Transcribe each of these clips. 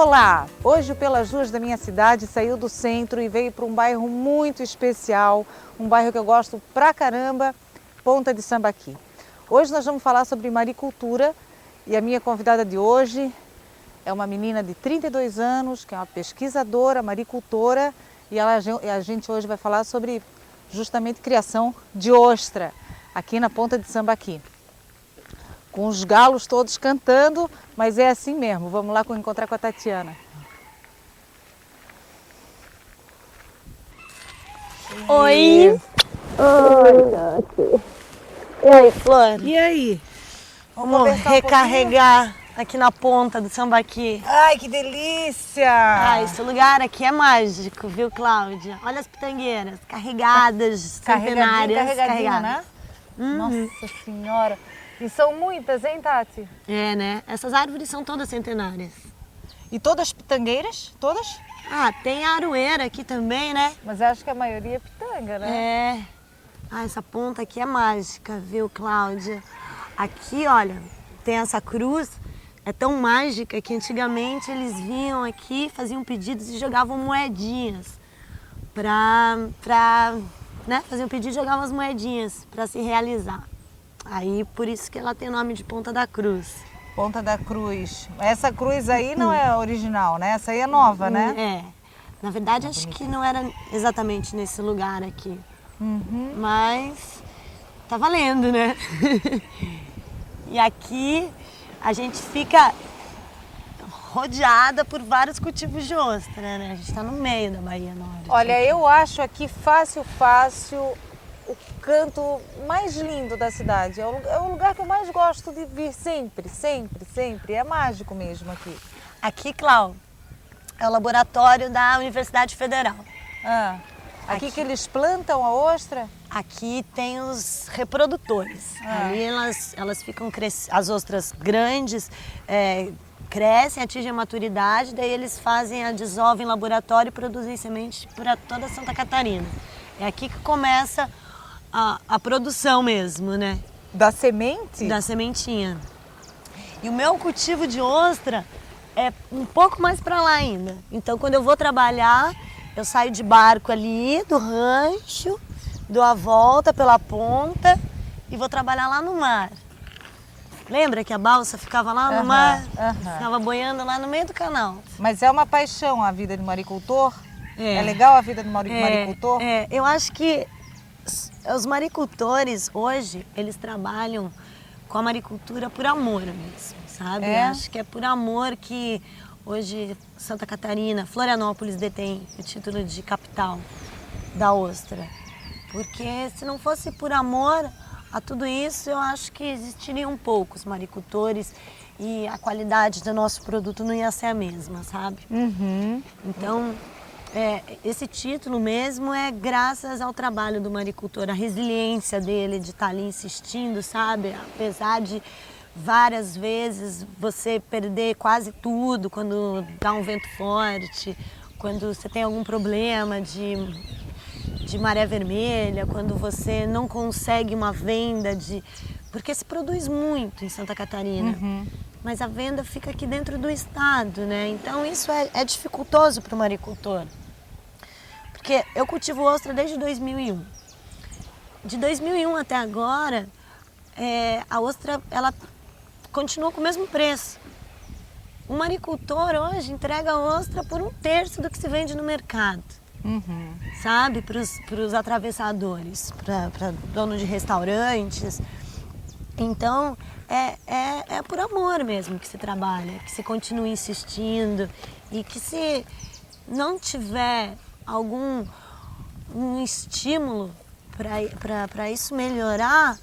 Olá! Hoje o Pelas Ruas da minha cidade saiu do centro e veio para um bairro muito especial, um bairro que eu gosto pra caramba, Ponta de Sambaqui. Hoje nós vamos falar sobre maricultura e a minha convidada de hoje é uma menina de 32 anos, que é uma pesquisadora, maricultora, e a gente hoje vai falar sobre justamente criação de ostra aqui na Ponta de Sambaqui. Com os galos todos cantando, mas é assim mesmo. Vamos lá encontrar com a Tatiana. Oi! Oi, Tati. E aí, Flor? E aí? Vamos recarregar aqui na Ponta do Sambaqui. Ai, que delícia! Ah, esse lugar aqui é mágico, viu, Cláudia? Olha as pitangueiras, carregadas, centenárias. Carregadinha, né? Uhum. Nossa Senhora! E são muitas, hein, Tati? É, né? Essas árvores são todas centenárias. E todas pitangueiras? Todas? Ah, tem a aroeira aqui também, né? Mas eu acho que a maioria é pitanga, né? É. Ah, essa ponta aqui é mágica, viu, Cláudia? Aqui, olha, tem essa cruz, é tão mágica que antigamente eles vinham aqui, faziam pedidos e jogavam moedinhas né? Faziam pedido e jogavam as moedinhas para se realizar. Aí, por isso que ela tem o nome de Ponta da Cruz. Ponta da Cruz. Essa cruz aí não é original, né? Essa aí é nova, né? É. Na verdade, acho que não era exatamente nesse lugar aqui. Uhum. Mas tá valendo, né? E aqui a gente fica rodeada por vários cultivos de ostra, né? A gente tá no meio da Bahia Norte. Olha, eu acho aqui fácil o canto mais lindo da cidade. É o lugar que eu mais gosto de vir sempre, sempre, sempre. É mágico mesmo aqui. Aqui, Clau, é o laboratório da Universidade Federal. Ah, aqui que eles plantam a ostra? Aqui tem os reprodutores. Ah. Ali elas ficam as ostras grandes, crescem, atingem a maturidade, daí eles fazem a desova em laboratório e produzem semente para toda Santa Catarina. É aqui que começa a produção mesmo, né? Da semente? Da sementinha. E o meu cultivo de ostra é um pouco mais para lá ainda. Então, quando eu vou trabalhar, eu saio de barco ali do rancho, dou a volta pela ponta e vou trabalhar lá no mar. Lembra que a balsa ficava lá no mar? Ficava boiando lá no meio do canal. Mas é uma paixão a vida de maricultor? É legal a vida do maricultor? Eu acho que os maricultores hoje, eles trabalham com a maricultura por amor mesmo, sabe? Eu acho que é por amor que hoje Santa Catarina, Florianópolis detém o título de capital da ostra. Porque se não fosse por amor a tudo isso, eu acho que existiriam poucos maricultores e a qualidade do nosso produto não ia ser a mesma, sabe? Uhum. Então, esse título mesmo é graças ao trabalho do maricultor, a resiliência dele de estar ali insistindo, sabe? Apesar de várias vezes você perder quase tudo quando dá um vento forte, quando você tem algum problema de maré vermelha, quando você não consegue uma venda porque se produz muito em Santa Catarina. Uhum. Mas a venda fica aqui dentro do estado, né? Então isso é dificultoso para o maricultor. Porque eu cultivo ostra desde 2001. De 2001 até agora, a ostra ela continua com o mesmo preço. O maricultor hoje entrega a ostra por 1/3 do que se vende no mercado. Uhum. Sabe? Para os atravessadores, para dono de restaurantes. Então, é por amor mesmo que se trabalha, que se continua insistindo e que se não tiver um estímulo para isso melhorar,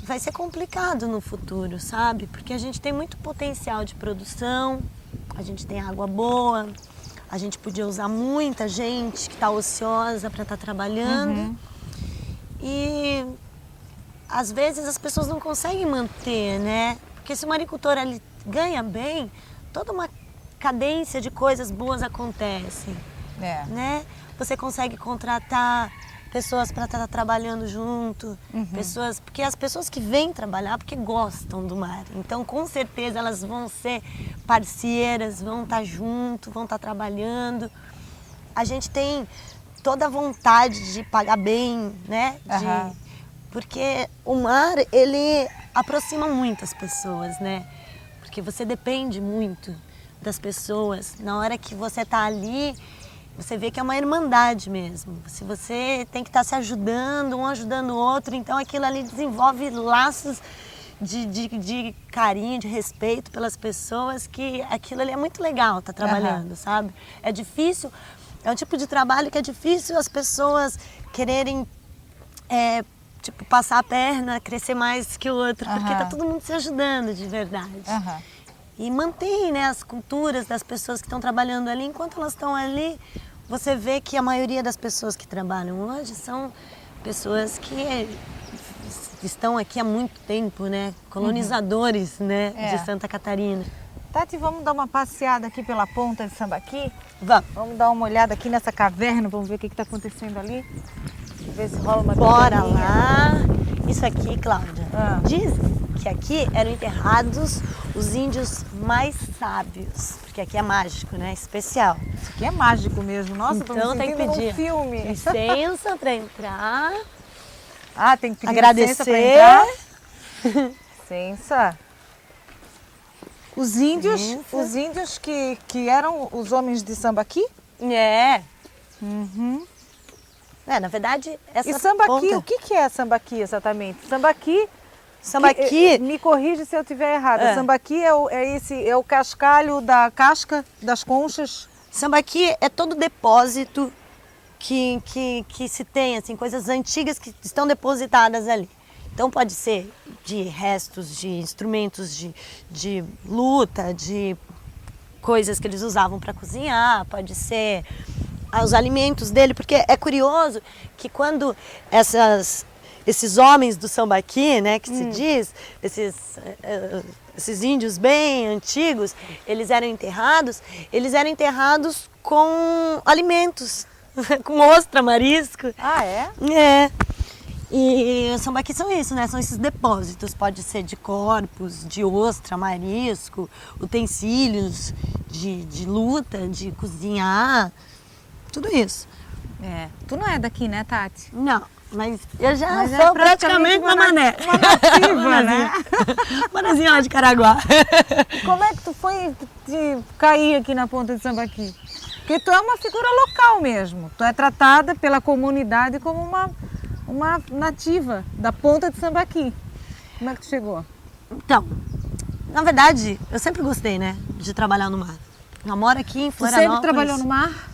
vai ser complicado no futuro, sabe? Porque a gente tem muito potencial de produção, a gente tem água boa, a gente podia usar muita gente que está ociosa para estar trabalhando. Uhum. E às vezes as pessoas não conseguem manter, né? Porque se o maricultor ele ganha bem, toda uma cadência de coisas boas acontece, né? Você consegue contratar pessoas para estar trabalhando junto, porque as pessoas que vêm trabalhar porque gostam do mar. Então, com certeza, elas vão ser parceiras, vão estar junto, vão estar trabalhando. A gente tem toda a vontade de pagar bem, né? Porque o mar, ele aproxima muito as pessoas, né? Porque você depende muito das pessoas. Na hora que você está ali, você vê que é uma irmandade mesmo. Se você tem que estar se ajudando, um ajudando o outro, então aquilo ali desenvolve laços de carinho, de respeito pelas pessoas, que aquilo ali é muito legal estar trabalhando, sabe? É difícil, é um tipo de trabalho que é difícil as pessoas quererem, tipo, passar a perna, crescer mais que o outro, porque tá todo mundo se ajudando de verdade. E mantém, né, as culturas das pessoas que estão trabalhando ali. Enquanto elas estão ali, você vê que a maioria das pessoas que trabalham hoje são pessoas que estão aqui há muito tempo, né? Colonizadores, né, de Santa Catarina. Tati, vamos dar uma passeada aqui pela ponta de Sambaqui? Vamos Dar uma olhada aqui nessa caverna, vamos ver o que está acontecendo ali. Ver se rola uma Bora bicaninha. lá! Isso aqui, Cláudia, dizem que aqui eram enterrados os índios mais sábios, porque aqui é mágico, né? Especial. Isso aqui é mágico mesmo. Nossa, tô me Então tem que sentindo pedir num filme. licença para entrar. Ah, tem que pedir licença para Agradecer. entrar. Licença. Os índios que eram os homens de Sambaqui? Na verdade, essa E Sambaqui, ponta... o que é Sambaqui exatamente? Sambaqui, me corrige se eu estiver errada. Sambaqui é o cascalho da casca das conchas? Sambaqui é todo depósito que se tem, assim, coisas antigas que estão depositadas ali. Então pode ser de restos de instrumentos de luta, de coisas que eles usavam para cozinhar, pode ser os alimentos dele, porque é curioso que quando esses homens do Sambaqui, né, que se diz, esses índios bem antigos, eles eram enterrados com alimentos, com ostra, marisco. Ah, é? É. E o Sambaqui são isso, né? São esses depósitos, pode ser de corpos, de ostra, marisco, utensílios de luta, de cozinhar, tudo isso. Tu não é daqui, né, Tati? Não, mas eu já Mas sou praticamente uma mané. Uma nativa, né? Manezinha lá de Caraguá. Como é que tu foi cair aqui na ponta de Sambaqui? Porque tu é uma figura local mesmo. Tu é tratada pela comunidade como uma nativa da ponta de Sambaqui. Como é que tu chegou? Então, na verdade, eu sempre gostei, né, de trabalhar no mar. Eu moro aqui em Tu Florianópolis. sempre trabalhou no mar?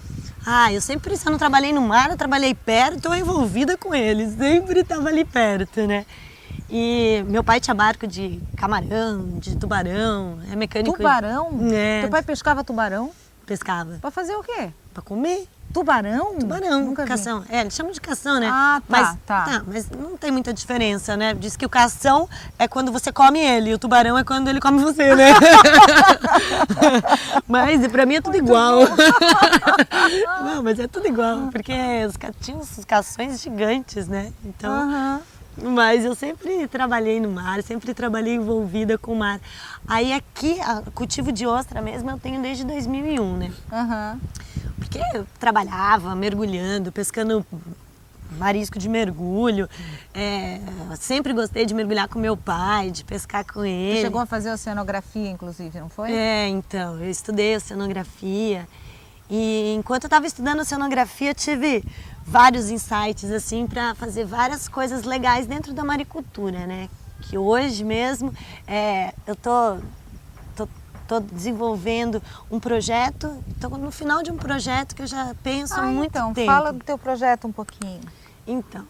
Se eu não trabalhei no mar, eu trabalhei perto, estou envolvida com eles. Sempre estava ali perto, né? E meu pai tinha barco de camarão, de tubarão, é mecânico. Tubarão? É. Teu pai pescava tubarão? Pescava. Pra fazer o quê? Pra comer. Tubarão? Tubarão, Nunca vi. cação. Eles chamam de cação, né? Ah, tá, mas, tá. Mas não tem muita diferença, né? Diz que o cação é quando você come ele, e o tubarão é quando ele come você, né? Mas pra mim é tudo igual. Não, mas é tudo igual, porque tinha uns cações gigantes, né? Então, mas eu sempre trabalhei no mar, sempre trabalhei envolvida com o mar. Aí aqui, cultivo de ostra mesmo, eu tenho desde 2001, né? Porque eu trabalhava mergulhando, pescando marisco de mergulho. Sempre gostei de mergulhar com meu pai, de pescar com ele. Você chegou a fazer oceanografia, inclusive, não foi? Então, eu estudei oceanografia. E enquanto eu estava estudando oceanografia, eu tive vários insights, assim, para fazer várias coisas legais dentro da maricultura, né? Que hoje mesmo eu tô desenvolvendo um projeto, estou no final de um projeto que eu já penso há muito tempo. Fala do teu projeto um pouquinho. Então,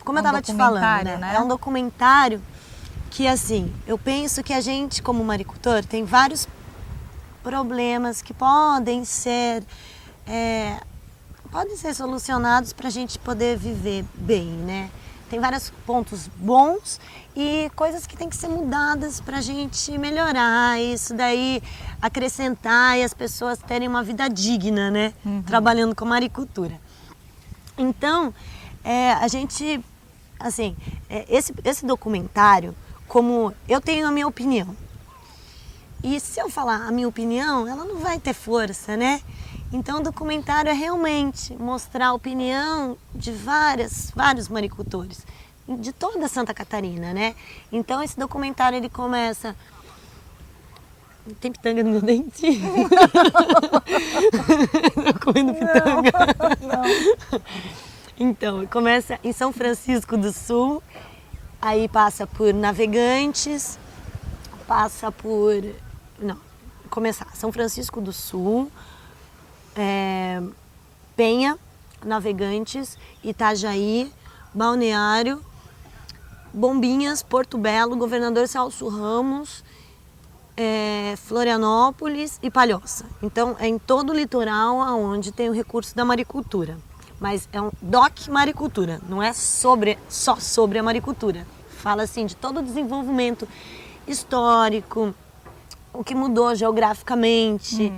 como eu estava te falando, né? É um documentário que, assim, eu penso que a gente, como maricultor, tem vários problemas que podem ser solucionados para a gente poder viver bem, né? Tem vários pontos bons e coisas que tem que ser mudadas para a gente melhorar isso daí, acrescentar e as pessoas terem uma vida digna, né? Trabalhando com maricultura. Então, a gente, assim, esse documentário, como eu tenho a minha opinião, e se eu falar a minha opinião, ela não vai ter força, né? Então o documentário é realmente mostrar a opinião de vários maricultores, de toda Santa Catarina, né? Então esse documentário ele começa... Tem pitanga no meu dente? Tô comendo pitanga. Não. Então, começa em São Francisco do Sul, aí passa por Navegantes, passa por... Não, começar São Francisco do Sul, Penha, Navegantes, Itajaí, Balneário, Bombinhas, Porto Belo, Governador Celso Ramos, Florianópolis e Palhoça. Então é em todo o litoral onde tem o recurso da maricultura. Mas é um DOC Maricultura, não é só sobre a maricultura. Fala assim de todo o desenvolvimento histórico, o que mudou geograficamente,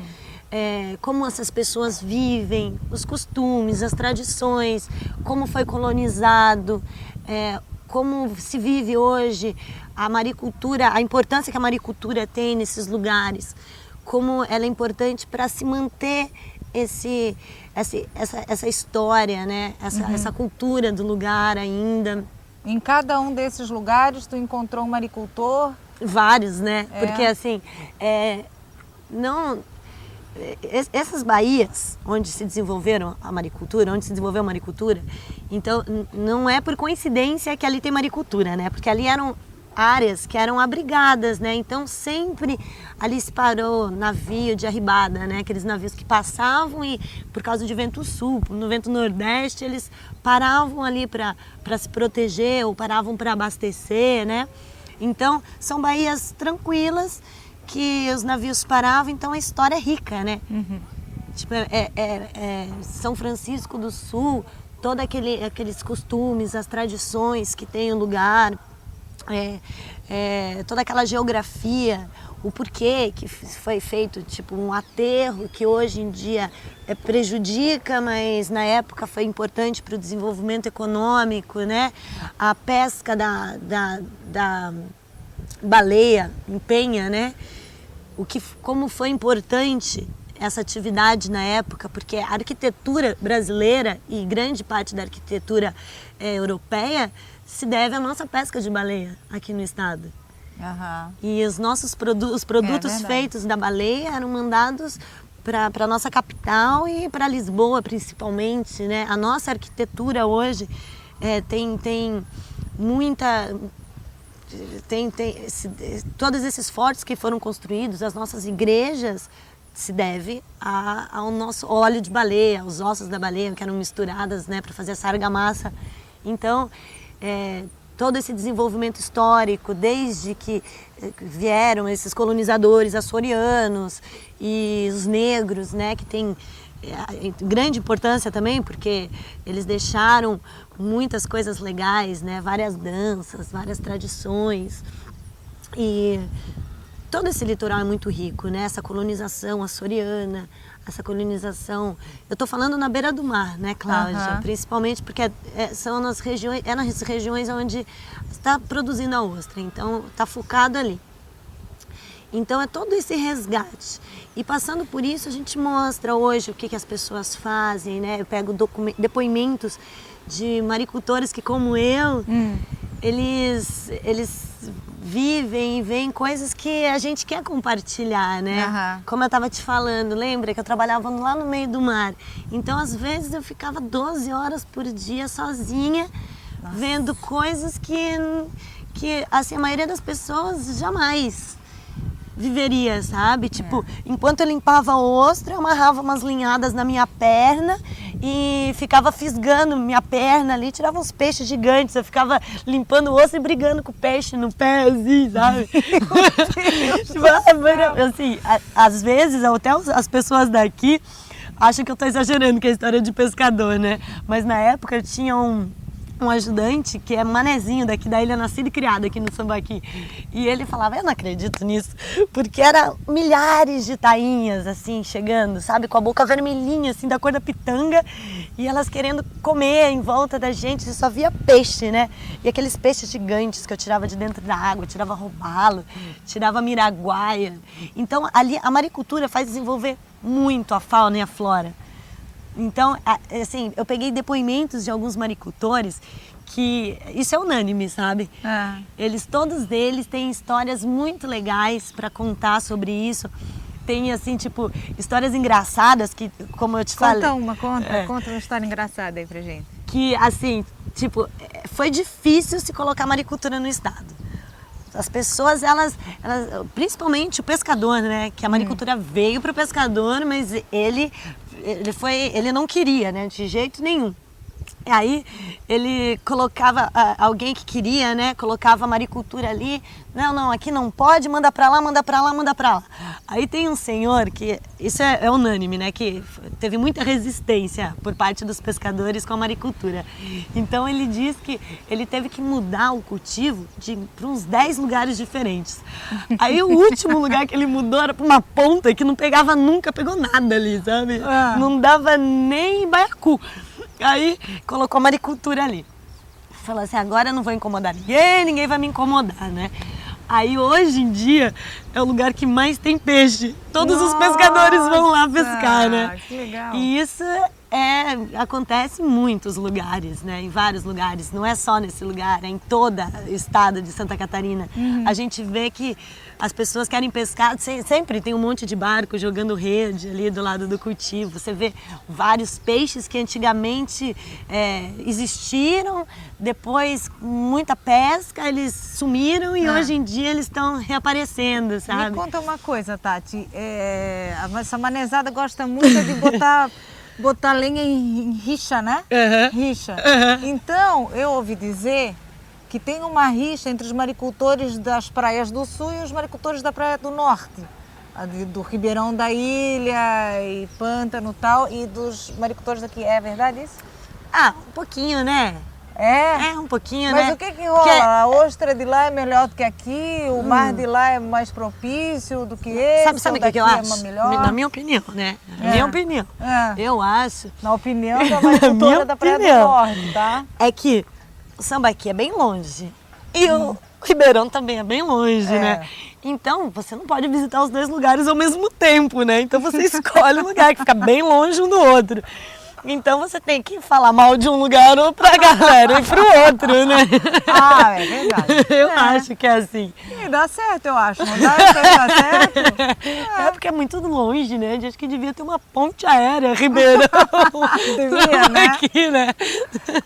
como essas pessoas vivem, os costumes, as tradições, como foi colonizado, como se vive hoje a maricultura, a importância que a maricultura tem nesses lugares, como ela é importante para se manter essa história, né? Essa cultura do lugar ainda. Em cada um desses lugares tu encontrou um maricultor? Vários, né? Porque assim, essas baías onde se desenvolveu a maricultura, então não é por coincidência que ali tem maricultura, né? Porque ali eram áreas que eram abrigadas, né? Então sempre ali se parou navio de arribada, né? Aqueles navios que passavam e por causa de vento sul, no vento nordeste, eles paravam ali para se proteger ou paravam para abastecer, né? Então são baías tranquilas que os navios paravam, então a história é rica, né? Uhum. Tipo, São Francisco do Sul, todos aqueles costumes, as tradições que tem o lugar, toda aquela geografia, o porquê que foi feito tipo um aterro que hoje em dia prejudica, mas na época foi importante para o desenvolvimento econômico, né? A pesca da baleia em Penha, né? Como foi importante essa atividade na época, porque a arquitetura brasileira e grande parte da arquitetura europeia se deve à nossa pesca de baleia aqui no estado. Uhum. E os nossos produtos feitos da baleia eram mandados para a nossa capital e para Lisboa principalmente, né? A nossa arquitetura hoje tem muita... todos esses fortes que foram construídos, as nossas igrejas, se deve ao nosso óleo de baleia, aos ossos da baleia que eram misturadas, né, para fazer essa argamassa. Então, todo esse desenvolvimento histórico, desde que vieram esses colonizadores açorianos e os negros, né, que tem grande importância também, porque eles deixaram muitas coisas legais, né? Várias danças, várias tradições, e todo esse litoral é muito rico, né? Essa colonização açoriana, essa colonização, eu estou falando na beira do mar, né, Cláudia? Uhum. Principalmente porque são nas regiões onde está produzindo a ostra, então está focado ali. Então é todo esse resgate. E passando por isso a gente mostra hoje o que as pessoas fazem, né? Eu pego depoimentos de maricultores que, como eu, eles vivem e veem coisas que a gente quer compartilhar, né? Uhum. Como eu estava te falando, lembra que eu trabalhava lá no meio do mar? Então às vezes eu ficava 12 horas por dia sozinha, vendo coisas que assim, a maioria das pessoas jamais viveria, sabe? Tipo, enquanto eu limpava a ostra, eu amarrava umas linhadas na minha perna e ficava fisgando minha perna ali, tirava uns peixes gigantes, eu ficava limpando o osso e brigando com o peixe no pé, assim, sabe? Tipo, assim, às vezes, até as pessoas daqui acham que eu tô exagerando, que é a história de pescador, né? Mas na época tinha um ajudante que é manezinho daqui da ilha, nascido e criado aqui no Sambaqui. E ele falava, eu não acredito nisso, porque eram milhares de tainhas, assim, chegando, sabe, com a boca vermelhinha, assim, da cor da pitanga, e elas querendo comer em volta da gente, você só via peixe, né? E aqueles peixes gigantes que eu tirava de dentro da água, tirava robalo, tirava miraguaia. Então, ali, a maricultura faz desenvolver muito a fauna e a flora. Então, assim, eu peguei depoimentos de alguns maricultores que isso é unânime, sabe? Todos eles têm histórias muito legais para contar sobre isso. Tem, assim, tipo, histórias engraçadas que, como eu te falei... Conta uma história engraçada aí pra gente. Que, assim, tipo, foi difícil se colocar maricultura no estado. As pessoas, elas principalmente o pescador, né? Que a maricultura veio para o pescador, mas ele não queria, né? De jeito nenhum. E aí ele colocava, alguém que queria, né? Colocava a maricultura ali. Não, aqui não pode, manda pra lá, manda pra lá, manda pra lá. Aí tem um senhor que, isso é unânime, né? Que teve muita resistência por parte dos pescadores com a maricultura. Então ele diz que ele teve que mudar o cultivo para uns 10 lugares diferentes. Aí o último lugar que ele mudou era pra uma ponta que não pegava nunca, pegou nada ali, sabe? Não dava nem baiacu. Aí colocou a maricultura ali. Falou assim, agora eu não vou incomodar ninguém vai me incomodar, né? Aí hoje em dia é o lugar que mais tem peixe. Todos os pescadores vão lá pescar, né? Que legal. E isso acontece em muitos lugares, né? Em vários lugares. Não é só nesse lugar, é em todo o estado de Santa Catarina. A gente vê que as pessoas querem pescar, sempre tem um monte de barco jogando rede ali do lado do cultivo. Você vê vários peixes que antigamente existiram, depois muita pesca, eles sumiram e hoje em dia eles estão reaparecendo, sabe? Me conta uma coisa, Tati, essa manezada gosta muito de botar lenha em rixa, né? Rixa. Então, eu ouvi dizer que tem uma rixa entre os maricultores das praias do sul e os maricultores da praia do norte, do Ribeirão da Ilha e Pântano e tal, e dos maricultores daqui. É verdade isso? Um pouquinho, né? Um pouquinho, Mas né? O que rola? A ostra de lá é melhor do que aqui? O mar de lá é mais propício do que esse? Sabe o que eu acho? Na minha opinião, né? Na minha opinião. Eu acho... Na opinião da maricultora da Praia do Norte, tá? É que o Sambaqui é bem longe e o Ribeirão também é bem longe, né? Então, você não pode visitar os dois lugares ao mesmo tempo, né? Então você escolhe um lugar que fica bem longe um do outro. Então você tem que falar mal de um lugar ou pra galera e pro outro, né? É verdade. Eu acho que é assim. E dá certo, eu acho. Não dá certo? Porque é muito longe, né? A gente acho que devia ter uma ponte aérea, Ribeirão. Devia, né? Aqui, né?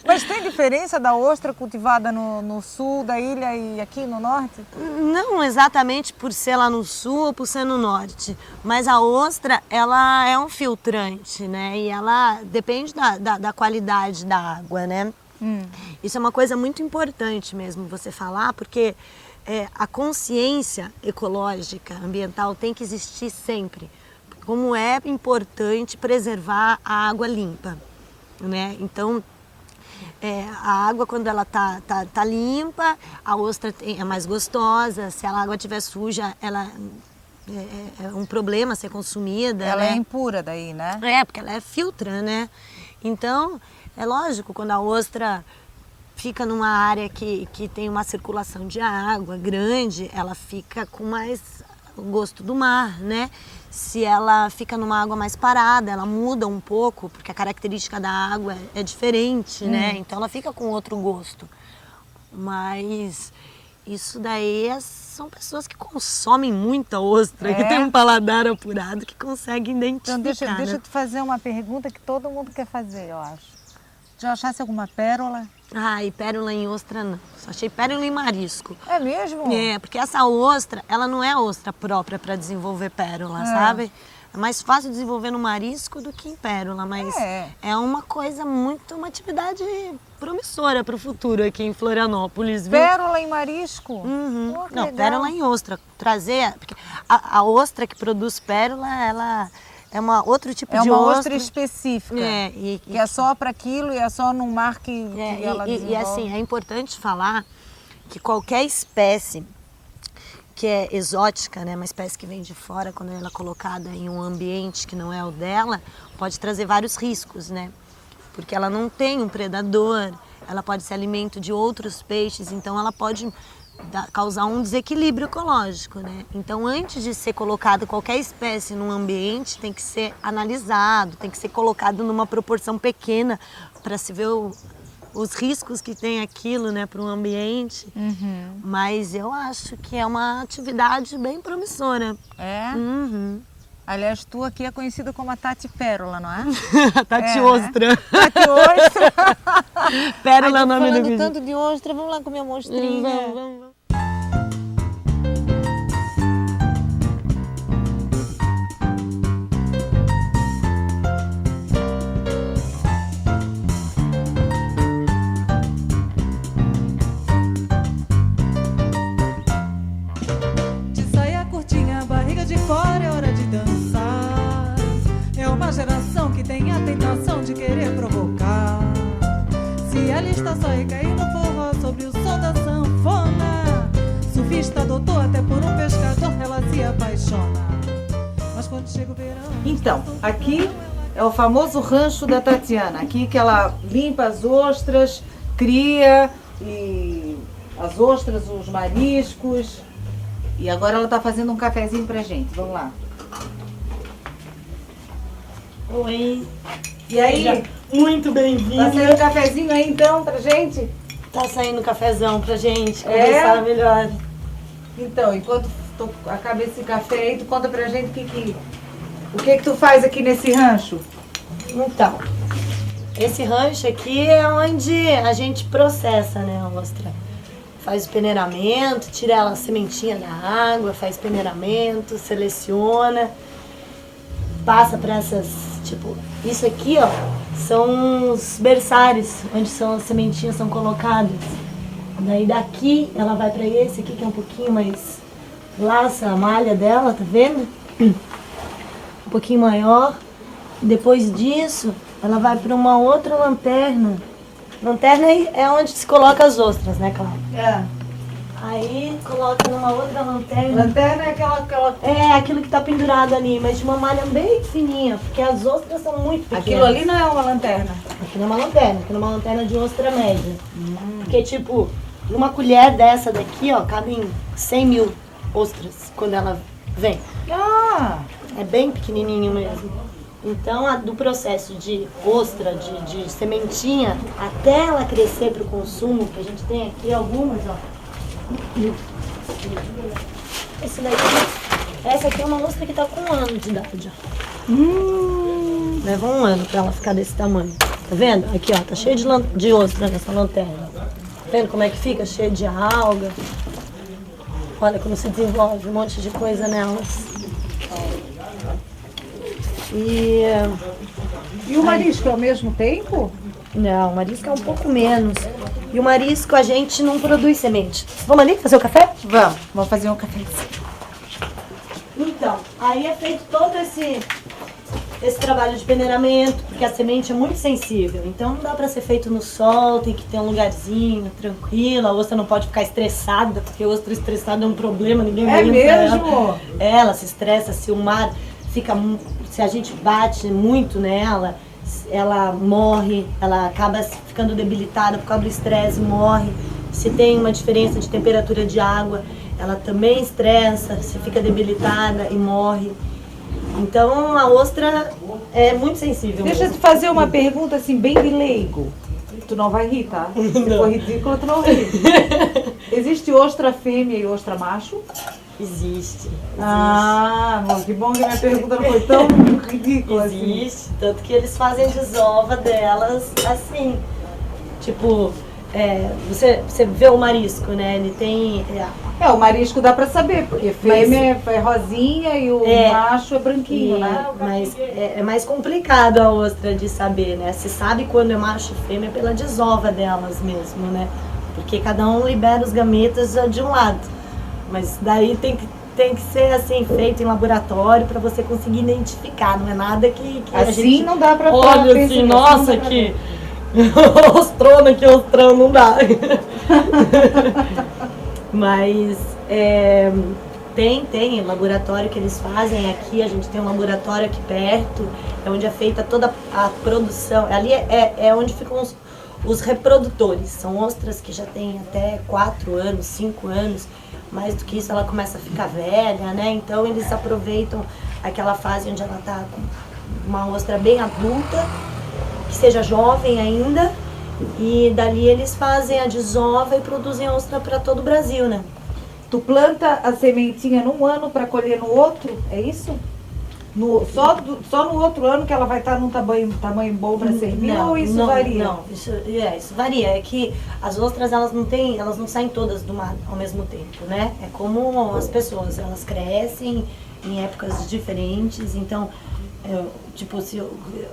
Mas tem diferença da ostra cultivada no sul da ilha e aqui no norte? Não exatamente por ser lá no sul ou por ser no norte. Mas a ostra, ela é um filtrante, né? E ela depende da qualidade da água, né? Isso é uma coisa muito importante mesmo você falar, porque a consciência ecológica, ambiental tem que existir sempre. Como é importante preservar a água limpa, né? Então, a água quando ela tá limpa, a ostra é mais gostosa. Se a água estiver suja, ela é um problema ser consumida. Ela né? é impura daí, né? Porque ela filtra, né? Então, é lógico, quando a ostra fica numa área que tem uma circulação de água grande, ela fica com mais gosto do mar, né? Se ela fica numa água mais parada, ela muda um pouco, porque a característica da água é diferente, né? Então ela fica com outro gosto. Mas isso daí são pessoas que consomem muita ostra, que tem um paladar apurado, que conseguem identificar. Então deixa eu te fazer uma pergunta que todo mundo quer fazer, eu acho. Já achasse alguma pérola? E pérola em ostra não. Só achei pérola em marisco. É mesmo? Porque essa ostra, ela não é ostra própria para desenvolver pérola, sabe? É mais fácil desenvolver no marisco do que em pérola, mas é uma coisa uma atividade promissora para o futuro aqui em Florianópolis, viu? Pérola em marisco? Não, legal. pérola em ostra. Porque a ostra que produz pérola, é uma outro tipo É de uma ostra. ostra específica, É, que é só para aquilo e é só no mar que ela desenvolve. e assim, é importante falar que qualquer espécie que é exótica, né, uma espécie que vem de fora, quando ela é colocada em um ambiente que não é o dela, pode trazer vários riscos, né? Porque ela não tem um predador, ela pode ser alimento de outros peixes, então ela pode causar um desequilíbrio ecológico, né? Então, antes de ser colocada qualquer espécie num ambiente, tem que ser analisado, tem que ser colocado numa proporção pequena para se ver os riscos que tem aquilo, né, para um ambiente. Uhum. Mas eu acho que é uma atividade bem promissora. É? Uhum. Aliás, tu aqui é conhecida como a Tati Pérola, não é? Tati É, Ostra. Né? Tati Ostra. Pérola é o nome do Falando vídeo. tanto de ostra, vamos lá comer a mostrinha. Vamos. De saia curtinha, barriga de fora, é hora de dançar. É uma geração que tem a tentação de querer provocar. Se ela está só e cair no forró sobre o som da sanfona, surfista adotou até por um pescador, ela se apaixona. Mas quando chega o verão... Então, aqui é o famoso rancho da Tatiana. Aqui que ela limpa as ostras, cria e as ostras, os mariscos. E agora ela está fazendo um cafezinho pra gente. Vamos lá. Oi. E aí, Muito tá bem-vinda. saindo um cafezinho aí então pra gente? Tá saindo um cafezão pra gente É? conversar melhor. Então, enquanto acaba esse café aí, tu conta pra gente o que tu faz aqui nesse rancho? Então, esse rancho aqui é onde a gente processa, né, a ostra. Faz o peneiramento, tira a sementinha da água, faz peneiramento, seleciona, passa para essas, tipo, isso aqui, ó, são os berçários, onde as sementinhas são colocadas. Daí daqui ela vai para esse aqui, que é um pouquinho mais laça a malha dela, tá vendo? Um pouquinho maior. Depois disso, ela vai para uma outra lanterna. Lanterna é onde se coloca as ostras, né, Cláudia? É. Aí coloca numa outra lanterna. Lanterna é aquela... É, aquilo que tá pendurado ali, mas de uma malha bem fininha, porque as ostras são muito pequenas. Aquilo ali não é uma lanterna. Aqui não é uma lanterna, aqui é uma lanterna de ostra média. Porque, tipo, numa colher dessa daqui, ó, cabem 100 mil ostras quando ela vem. Ah! É bem pequenininho mesmo. Então, do processo de ostra, de sementinha, até ela crescer para o consumo, que a gente tem aqui algumas, ó. Esse daqui, essa aqui é uma ostra que está com 1 ano de idade, ó. Leva 1 ano para ela ficar desse tamanho. Tá vendo? Aqui, ó, tá cheio de ostra nessa lanterna. Tá vendo como é que fica? Cheio de alga. Olha como se desenvolve um monte de coisa nelas. E o marisco é ao mesmo tempo? Não, o marisco é um pouco menos. E o marisco a gente não produz semente. Vamos ali fazer o café? Vamos fazer um cafezinho. Então, aí é feito todo esse trabalho de peneiramento, porque a semente é muito sensível. Então não dá para ser feito no sol, tem que ter um lugarzinho tranquilo. A ostra não pode ficar estressada, porque a ostra estressada é um problema, ninguém É aguenta mesmo? ela. Ela se estressa, se o mar fica... Se a gente bate muito nela, ela morre, ela acaba ficando debilitada por causa do estresse, morre. Se tem uma diferença de temperatura de água, ela também estressa, se fica debilitada e morre. Então a ostra é muito sensível. Deixa eu mesmo. te fazer uma pergunta assim, bem de leigo. Tu não vai rir, tá? Se for ridículo, tu não ri. Existe ostra fêmea e ostra macho? Existe. Ah, bom, que bom que a minha pergunta não foi tão ridícula assim. Existe, tanto que eles fazem desova delas assim. Tipo, você vê o marisco, né? Ele tem... O marisco dá pra saber, porque fêmea é rosinha e o macho é branquinho, né? Mas é mais complicado a ostra de saber, né? Se sabe quando é macho e fêmea pela desova delas mesmo, né? Porque cada um libera os gametas de um lado. Mas daí tem que tem que ser assim, feito em laboratório para você conseguir identificar, não é nada que a Assim gente não dá pra olha perceber, assim, nossa, que ostrona, que ostrão, não dá. Mas tem laboratório que eles fazem aqui, a gente tem um laboratório aqui perto, é onde é feita toda a produção, ali é onde ficam os reprodutores, são ostras que já têm até 4 anos, 5 anos, mais do que isso ela começa a ficar velha, né? Então eles aproveitam aquela fase onde ela está com uma ostra bem adulta, que seja jovem ainda, e dali eles fazem a desova e produzem a ostra para todo o Brasil, né? Tu planta a sementinha num ano para colher no outro, é isso? Só no outro ano que ela vai estar num tamanho bom para servir, ou isso varia? Não, isso varia. É que as ostras elas não saem todas do mar ao mesmo tempo, né? É como as pessoas, elas crescem em épocas diferentes, então tipo,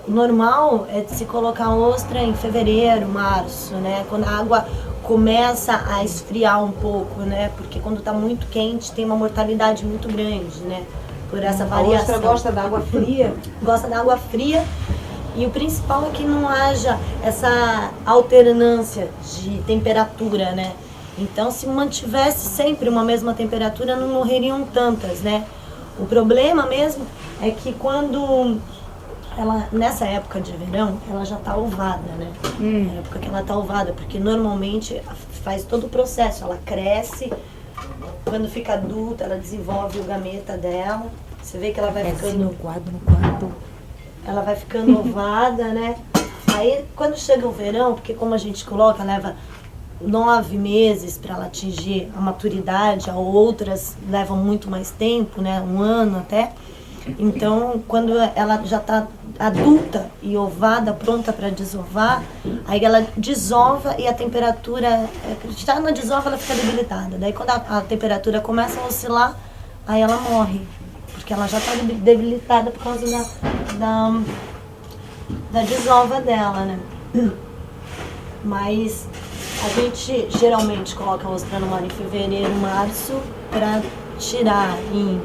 o normal é se colocar ostra em fevereiro, março, né? Quando a água começa a esfriar um pouco, né? Porque quando está muito quente tem uma mortalidade muito grande, né? Por essa variação. A ostra gosta da água fria? Gosta da água fria, e o principal é que não haja essa alternância de temperatura, né? Então, se mantivesse sempre uma mesma temperatura, não morreriam tantas, né? O problema mesmo é que quando nessa época de verão, ela já está ovada, né? É a época que ela está ovada, porque normalmente faz todo o processo, ela cresce, quando fica adulta, ela desenvolve o gameta dela, você vê que ela vai ficando... no quadro. Ela vai ficando ovada, né? Aí, quando chega o verão, porque como a gente coloca, leva 9 meses para ela atingir a maturidade, outras levam muito mais tempo, né? 1 ano até. Então, quando ela já está adulta e ovada, pronta para desovar, aí ela desova e a temperatura, já na desova ela fica debilitada. Daí quando a temperatura começa a oscilar, aí ela morre, porque ela já está debilitada por causa da desova dela, né? Mas a gente geralmente coloca a ostra no mar em fevereiro, março, para tirar em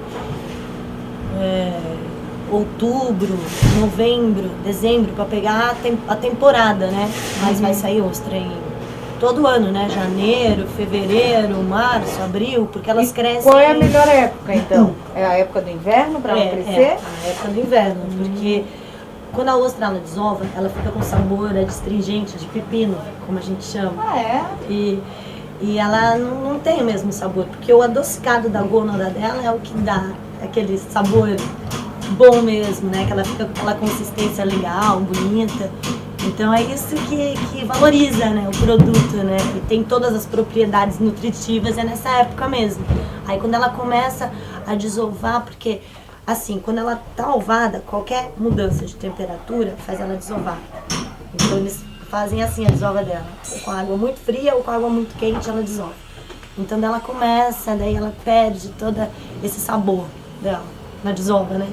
outubro, novembro, dezembro, para pegar a temporada, né? Mas vai sair ostra em todo ano, né? Janeiro, fevereiro, março, abril, porque elas crescem... Qual é a melhor época, então? É a época do inverno para ela crescer? É a época do inverno, porque quando a ostra ela desova, ela fica com sabor adstringente de pepino, como a gente chama. Ah, é? E ela não tem o mesmo sabor, porque o adocicado da gônada dela é o que dá aquele sabor bom mesmo, né? Que ela fica com aquela consistência legal, bonita. Então é isso que valoriza, né, o produto, né? E tem todas as propriedades nutritivas, é nessa época mesmo. Aí quando ela começa a desovar, porque assim, quando ela tá ovada, qualquer mudança de temperatura faz ela desovar. Então eles fazem assim a desova dela, ou com água muito fria ou com água muito quente ela desova. Então ela começa, daí ela perde todo esse sabor dela na desova, né?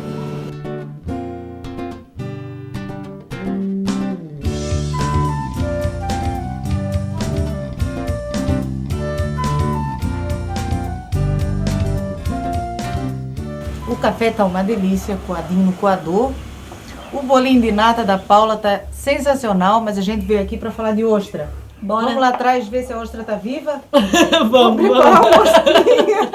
O café tá uma delícia, coadinho no coador. O bolinho de nata da Paula tá sensacional, mas a gente veio aqui para falar de ostra. Bora. Vamos lá atrás ver se a ostra tá viva? Vamos preparar uma ostrinha.